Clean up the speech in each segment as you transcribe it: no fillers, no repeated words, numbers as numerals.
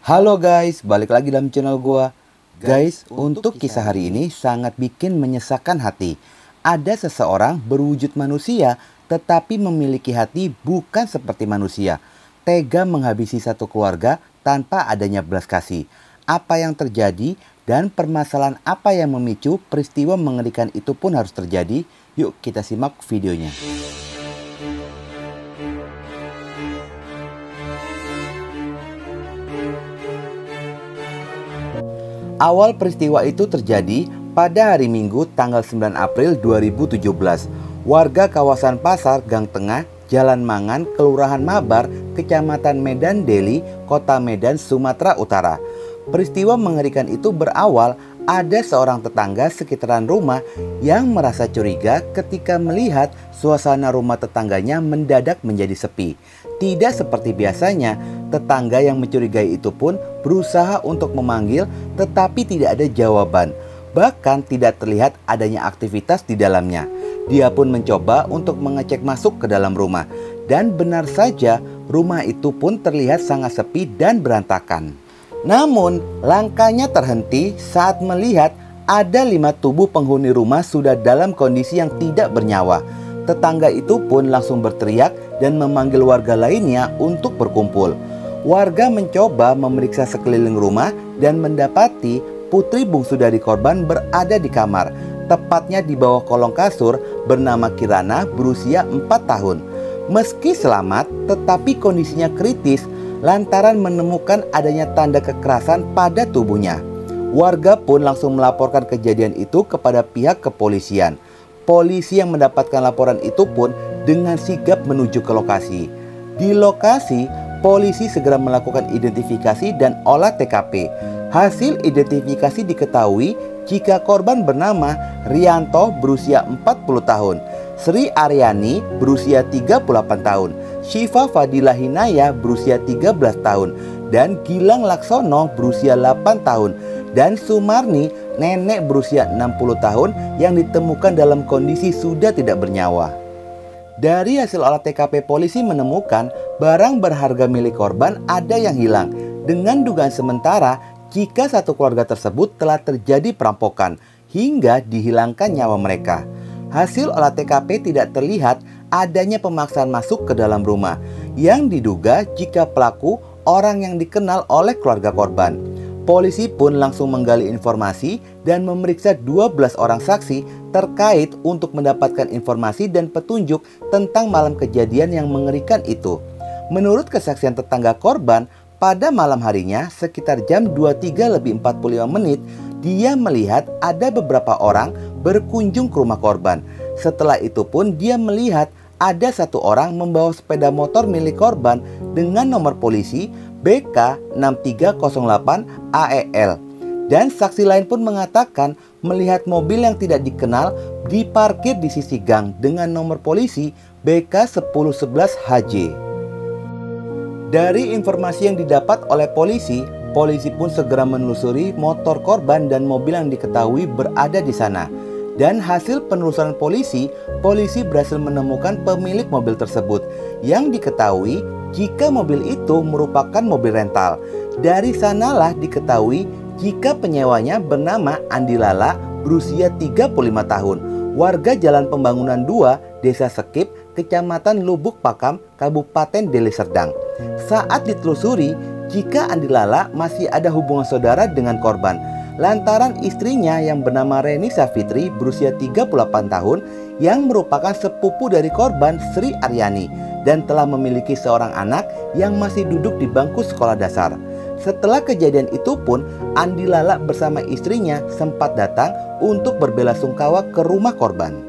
Halo guys, balik lagi dalam channel gua. Guys, untuk kisah hari ini sangat bikin menyesakan hati. Ada seseorang berwujud manusia tetapi memiliki hati bukan seperti manusia. Tega menghabisi satu keluarga tanpa adanya belas kasih. Apa yang terjadi dan permasalahan apa yang memicu peristiwa mengerikan itu pun harus terjadi? Yuk kita simak videonya. Awal peristiwa itu terjadi pada hari Minggu tanggal 9 April 2017. Warga kawasan Pasar Gang Tengah, Jalan Mangan, Kelurahan Mabar, Kecamatan Medan Deli, Kota Medan, Sumatera Utara. Peristiwa mengerikan itu berawal ada seorang tetangga sekitaran rumah yang merasa curiga ketika melihat suasana rumah tetangganya mendadak menjadi sepi. Tidak seperti biasanya, tetangga yang mencurigai itu pun berusaha untuk memanggil tetapi tidak ada jawaban. Bahkan tidak terlihat adanya aktivitas di dalamnya. Dia pun mencoba untuk mengecek masuk ke dalam rumah. Dan benar saja rumah itu pun terlihat sangat sepi dan berantakan. Namun langkahnya terhenti saat melihat ada 5 tubuh penghuni rumah sudah dalam kondisi yang tidak bernyawa. Tetangga itu pun langsung berteriak dan memanggil warga lainnya untuk berkumpul. Warga mencoba memeriksa sekeliling rumah dan mendapati putri bungsu dari korban berada di kamar, tepatnya di bawah kolong kasur, bernama Kirana, berusia 4 tahun. Meski selamat, tetapi kondisinya kritis lantaran menemukan adanya tanda kekerasan pada tubuhnya. Warga pun langsung melaporkan kejadian itu kepada pihak kepolisian. Polisi yang mendapatkan laporan itu pun dengan sigap menuju ke lokasi. Di lokasi, polisi segera melakukan identifikasi dan olah TKP. Hasil identifikasi diketahui jika korban bernama Rianto berusia 40 tahun, Sri Aryani berusia 38 tahun, Syifa Fadilah Hinaya berusia 13 tahun, dan Gilang Laksono berusia 8 tahun, dan Sumarni nenek berusia 60 tahun yang ditemukan dalam kondisi sudah tidak bernyawa. Dari hasil olah TKP, polisi menemukan barang berharga milik korban ada yang hilang. Dengan dugaan sementara jika satu keluarga tersebut telah terjadi perampokan hingga dihilangkan nyawa mereka. Hasil olah TKP tidak terlihat adanya pemaksaan masuk ke dalam rumah yang diduga jika pelaku orang yang dikenal oleh keluarga korban. Polisi pun langsung menggali informasi dan memeriksa 12 orang saksi terkait untuk mendapatkan informasi dan petunjuk tentang malam kejadian yang mengerikan itu. Menurut kesaksian tetangga korban, pada malam harinya sekitar jam 23:45 dia melihat ada beberapa orang berkunjung ke rumah korban. Setelah itu pun dia melihat ada satu orang membawa sepeda motor milik korban dengan nomor polisi BK6308 AEL. Dan saksi lain pun mengatakan melihat mobil yang tidak dikenal diparkir di sisi gang dengan nomor polisi BK1011 HJ. Dari informasi yang didapat oleh polisi pun segera menelusuri motor korban dan mobil yang diketahui berada di sana. Dan hasil penelusuran polisi berhasil menemukan pemilik mobil tersebut yang diketahui jika mobil itu merupakan mobil rental. Dari sanalah diketahui jika penyewanya bernama Andi Lala berusia 35 tahun, warga Jalan Pembangunan 2, Desa Sekip, Kecamatan Lubuk Pakam, Kabupaten Deli Serdang. Saat ditelusuri, jika Andi Lala masih ada hubungan saudara dengan korban, lantaran istrinya yang bernama Reni Safitri berusia 38 tahun yang merupakan sepupu dari korban Sri Aryani dan telah memiliki seorang anak yang masih duduk di bangku sekolah dasar. Setelah kejadian itu pun Andi Lala bersama istrinya sempat datang untuk berbelasungkawa ke rumah korban.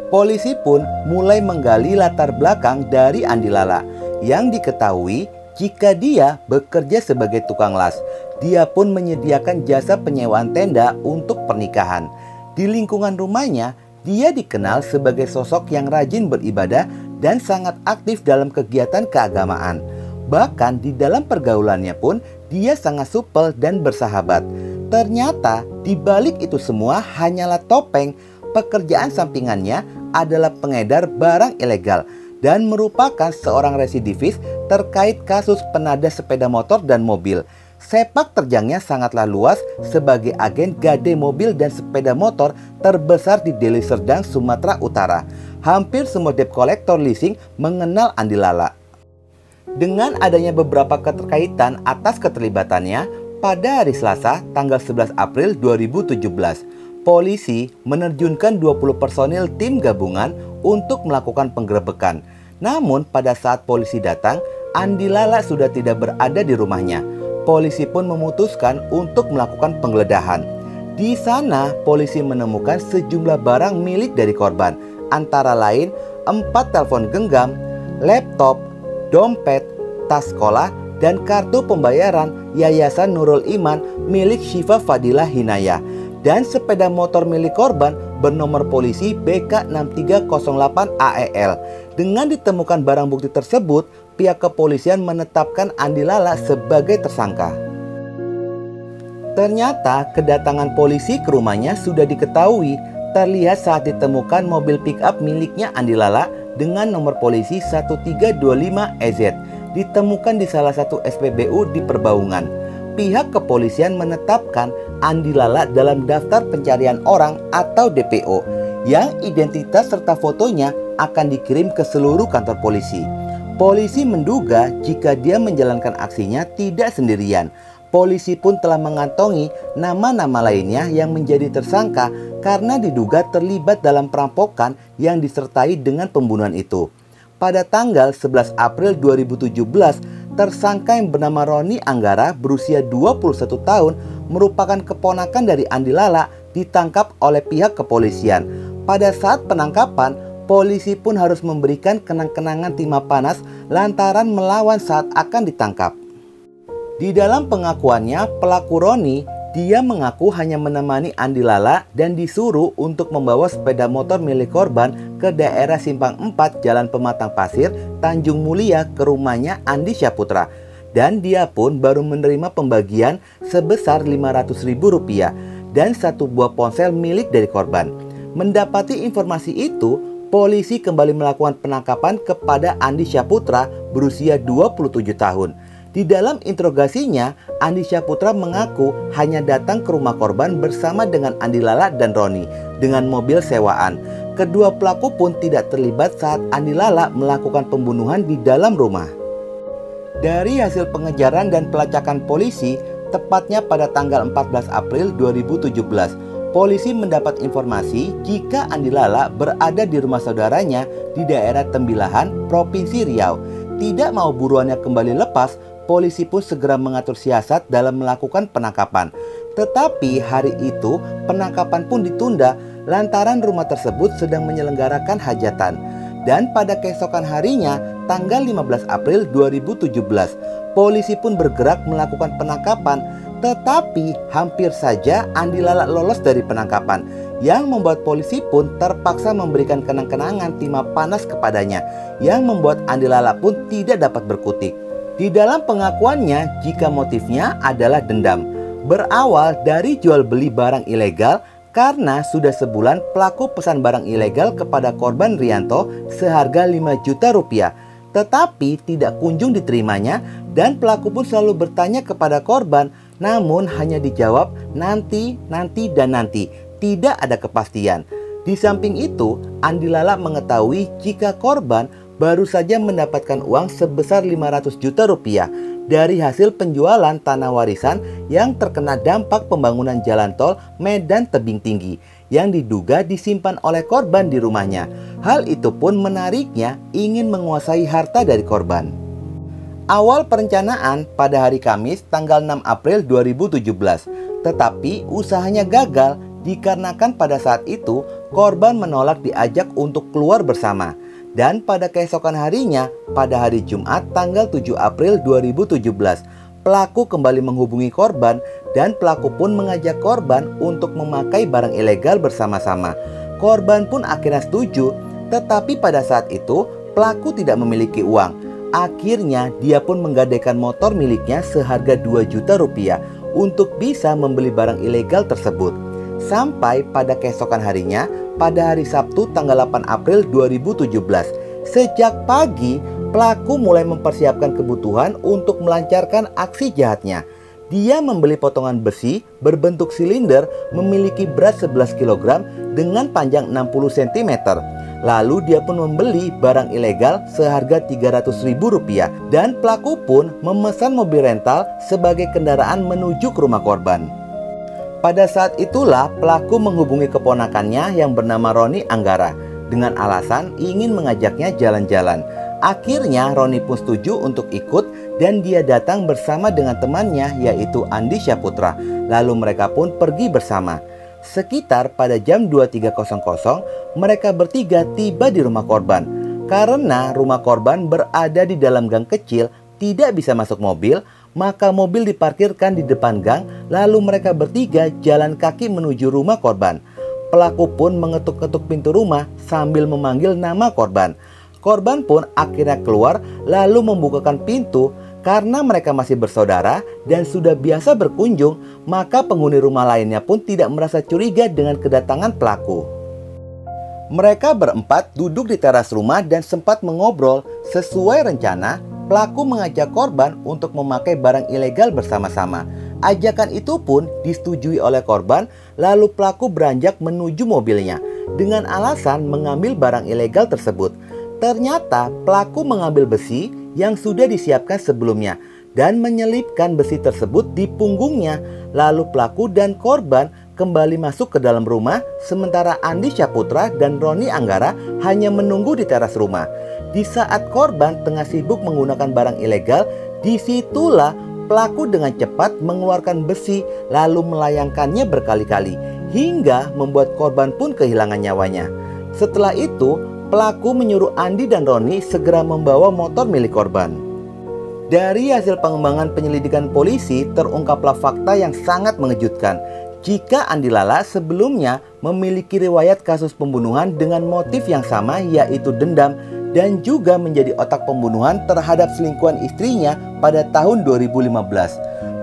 Polisi pun mulai menggali latar belakang dari Andi Lala yang diketahui jika dia bekerja sebagai tukang las. Dia pun menyediakan jasa penyewaan tenda untuk pernikahan. Di lingkungan rumahnya, dia dikenal sebagai sosok yang rajin beribadah dan sangat aktif dalam kegiatan keagamaan. Bahkan di dalam pergaulannya pun dia sangat supel dan bersahabat. Ternyata di balik itu semua hanyalah topeng. Pekerjaan sampingannya adalah pengedar barang ilegal dan merupakan seorang residivis terkait kasus penadah sepeda motor dan mobil. Sepak terjangnya sangatlah luas sebagai agen gade mobil dan sepeda motor terbesar di Deli Serdang, Sumatera Utara. Hampir semua debt collector leasing mengenal Andi Lala. Dengan adanya beberapa keterkaitan atas keterlibatannya, pada hari Selasa tanggal 11 April 2017, polisi menerjunkan 20 personil tim gabungan untuk melakukan penggerebekan. Namun pada saat polisi datang, Andi Lala sudah tidak berada di rumahnya. Polisi pun memutuskan untuk melakukan penggeledahan. Di sana, polisi menemukan sejumlah barang milik dari korban, antara lain 4 telepon genggam, laptop, dompet, tas sekolah, dan kartu pembayaran Yayasan Nurul Iman milik Syifa Fadilah Hinayah, dan sepeda motor milik korban bernomor polisi BK6308 AEL. Dengan ditemukan barang bukti tersebut, pihak kepolisian menetapkan Andi Lala sebagai tersangka. Ternyata kedatangan polisi ke rumahnya sudah diketahui. Terlihat saat ditemukan mobil pick-up miliknya Andi Lala dengan nomor polisi 1325 EZ ditemukan di salah satu SPBU di Perbaungan. Pihak kepolisian menetapkan Andi Lala dalam daftar pencarian orang atau DPO yang identitas serta fotonya akan dikirim ke seluruh kantor polisi. Polisi menduga jika dia menjalankan aksinya tidak sendirian. Polisi pun telah mengantongi nama-nama lainnya yang menjadi tersangka karena diduga terlibat dalam perampokan yang disertai dengan pembunuhan itu. Pada tanggal 11 April 2017, tersangka yang bernama Roni Anggara berusia 21 tahun merupakan keponakan dari Andi Lala ditangkap oleh pihak kepolisian. Pada saat penangkapan, polisi pun harus memberikan kenang-kenangan timah panas lantaran melawan saat akan ditangkap. Di dalam pengakuannya, pelaku Roni, dia mengaku hanya menemani Andi Lala dan disuruh untuk membawa sepeda motor milik korban ke daerah Simpang 4 Jalan Pematang Pasir, Tanjung Mulia ke rumahnya Andi Syaputra. Dan dia pun baru menerima pembagian sebesar Rp500.000 dan 1 buah ponsel milik dari korban. Mendapati informasi itu, polisi kembali melakukan penangkapan kepada Andi Syaputra berusia 27 tahun. Di dalam interogasinya, Andi Syaputra mengaku hanya datang ke rumah korban bersama dengan Andi Lala dan Roni dengan mobil sewaan. Kedua pelaku pun tidak terlibat saat Andi Lala melakukan pembunuhan di dalam rumah. Dari hasil pengejaran dan pelacakan polisi, tepatnya pada tanggal 14 April 2017, polisi mendapat informasi jika Andi Lala berada di rumah saudaranya di daerah Tembilahan, Provinsi Riau. Tidak mau buruannya kembali lepas, polisi pun segera mengatur siasat dalam melakukan penangkapan. Tetapi hari itu penangkapan pun ditunda lantaran rumah tersebut sedang menyelenggarakan hajatan. Dan pada keesokan harinya, tanggal 15 April 2017, polisi pun bergerak melakukan penangkapan. Tetapi hampir saja Andi Lala lolos dari penangkapan, yang membuat polisi pun terpaksa memberikan kenang-kenangan timah panas kepadanya, yang membuat Andi Lala pun tidak dapat berkutik. Di dalam pengakuannya, jika motifnya adalah dendam, berawal dari jual beli barang ilegal karena sudah sebulan pelaku pesan barang ilegal kepada korban Rianto seharga Rp5 juta, tetapi tidak kunjung diterimanya dan pelaku pun selalu bertanya kepada korban, namun hanya dijawab nanti, dan nanti, tidak ada kepastian. Di samping itu, Andi Lala mengetahui jika korban baru saja mendapatkan uang sebesar Rp500 juta dari hasil penjualan tanah warisan yang terkena dampak pembangunan jalan tol Medan Tebing Tinggi yang diduga disimpan oleh korban di rumahnya. Hal itu pun menariknya ingin menguasai harta dari korban. Awal perencanaan pada hari Kamis tanggal 6 April 2017, tetapi usahanya gagal dikarenakan pada saat itu korban menolak diajak untuk keluar bersama. Dan pada keesokan harinya, pada hari Jumat tanggal 7 April 2017, pelaku kembali menghubungi korban dan pelaku pun mengajak korban untuk memakai barang ilegal bersama-sama. Korban pun akhirnya setuju, tetapi pada saat itu pelaku tidak memiliki uang. Akhirnya dia pun menggadaikan motor miliknya seharga Rp2 juta untuk bisa membeli barang ilegal tersebut. Sampai pada keesokan harinya, pada hari Sabtu tanggal 8 April 2017, sejak pagi pelaku mulai mempersiapkan kebutuhan untuk melancarkan aksi jahatnya. Dia membeli potongan besi berbentuk silinder memiliki berat 11 kg dengan panjang 60 cm. Lalu dia pun membeli barang ilegal seharga Rp300.000 dan pelaku pun memesan mobil rental sebagai kendaraan menuju ke rumah korban. Pada saat itulah pelaku menghubungi keponakannya yang bernama Roni Anggara dengan alasan ingin mengajaknya jalan-jalan. Akhirnya Roni pun setuju untuk ikut dan dia datang bersama dengan temannya yaitu Andi Syaputra. Lalu mereka pun pergi bersama. Sekitar pada jam 23.00 mereka bertiga tiba di rumah korban. Karena rumah korban berada di dalam gang kecil, tidak bisa masuk mobil, maka mobil diparkirkan di depan gang. Lalu mereka bertiga jalan kaki menuju rumah korban. Pelaku pun mengetuk-ketuk pintu rumah sambil memanggil nama korban. Korban pun akhirnya keluar lalu membukakan pintu. Karena mereka masih bersaudara dan sudah biasa berkunjung, maka penghuni rumah lainnya pun tidak merasa curiga dengan kedatangan pelaku. Mereka berempat duduk di teras rumah dan sempat mengobrol. Sesuai rencana, pelaku mengajak korban untuk memakai barang ilegal bersama-sama. Ajakan itu pun disetujui oleh korban, lalu pelaku beranjak menuju mobilnya dengan alasan mengambil barang ilegal tersebut. Ternyata pelaku mengambil besi yang sudah disiapkan sebelumnya dan menyelipkan besi tersebut di punggungnya. Lalu pelaku dan korban kembali masuk ke dalam rumah, sementara Andi Syaputra dan Roni Anggara hanya menunggu di teras rumah. Di saat korban tengah sibuk menggunakan barang ilegal, disitulah pelaku dengan cepat mengeluarkan besi lalu melayangkannya berkali-kali hingga membuat korban pun kehilangan nyawanya. Setelah itu, pelaku menyuruh Andi dan Roni segera membawa motor milik korban. Dari hasil pengembangan penyelidikan polisi, terungkaplah fakta yang sangat mengejutkan. Jika Andi Lala sebelumnya memiliki riwayat kasus pembunuhan dengan motif yang sama, yaitu dendam, dan juga menjadi otak pembunuhan terhadap selingkuhan istrinya pada tahun 2015.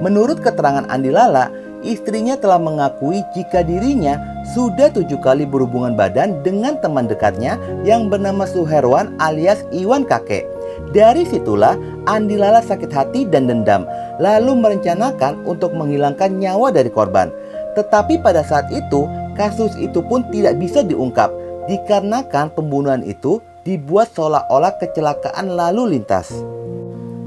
Menurut keterangan Andi Lala, istrinya telah mengakui jika dirinya sudah 7 kali berhubungan badan dengan teman dekatnya yang bernama Suherwan alias Iwan Kakek. Dari situlah Andi Lala sakit hati dan dendam, lalu merencanakan untuk menghilangkan nyawa dari korban. Tetapi pada saat itu, kasus itu pun tidak bisa diungkap dikarenakan pembunuhan itu dibuat seolah-olah kecelakaan lalu lintas.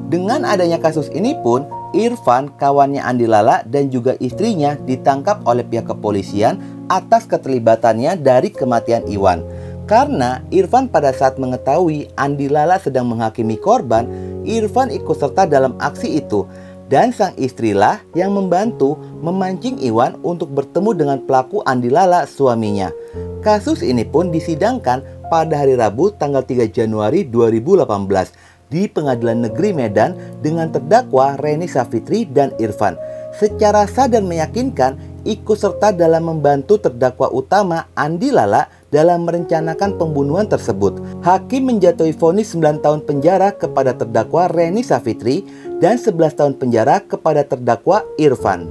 Dengan adanya kasus ini pun, Irfan, kawannya Andi Lala dan juga istrinya ditangkap oleh pihak kepolisian atas keterlibatannya dari kematian Iwan. Karena Irfan pada saat mengetahui Andi Lala sedang menghakimi korban, Irfan ikut serta dalam aksi itu. Dan sang istrilah yang membantu memancing Iwan untuk bertemu dengan pelaku Andi Lala, suaminya. Kasus ini pun disidangkan pada hari Rabu tanggal 3 Januari 2018 di Pengadilan Negeri Medan dengan terdakwa Reni Savitri dan Irfan. Secara sah dan meyakinkan ikut serta dalam membantu terdakwa utama Andi Lala dalam merencanakan pembunuhan tersebut. Hakim menjatuhi vonis 9 tahun penjara kepada terdakwa Reni Savitri dan 11 tahun penjara kepada terdakwa Irfan.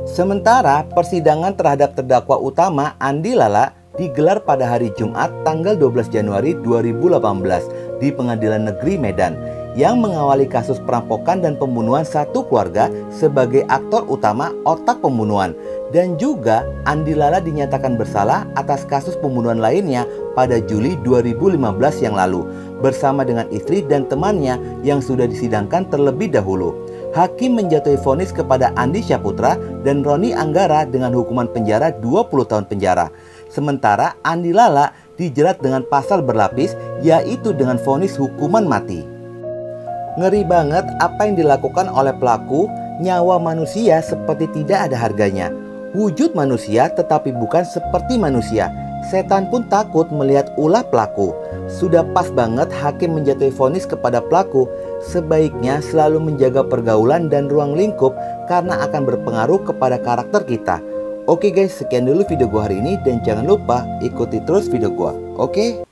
Sementara persidangan terhadap terdakwa utama Andi Lala digelar pada hari Jumat tanggal 12 Januari 2018 di Pengadilan Negeri Medan yang mengawali kasus perampokan dan pembunuhan satu keluarga sebagai aktor utama otak pembunuhan. Dan juga Andi Lala dinyatakan bersalah atas kasus pembunuhan lainnya pada Juli 2015 yang lalu bersama dengan istri dan temannya yang sudah disidangkan terlebih dahulu. Hakim menjatuhi vonis kepada Andi Syaputra dan Roni Anggara dengan hukuman penjara 20 tahun penjara. Sementara Andi Lala dijerat dengan pasal berlapis, yaitu dengan vonis hukuman mati. Ngeri banget apa yang dilakukan oleh pelaku. Nyawa manusia seperti tidak ada harganya. Wujud manusia tetapi bukan seperti manusia. Setan pun takut melihat ulah pelaku. Sudah pas banget hakim menjatuhi vonis kepada pelaku. Sebaiknya selalu menjaga pergaulan dan ruang lingkup karena akan berpengaruh kepada karakter kita. Oke guys, sekian dulu video gua hari ini dan jangan lupa ikuti terus video gua. Oke?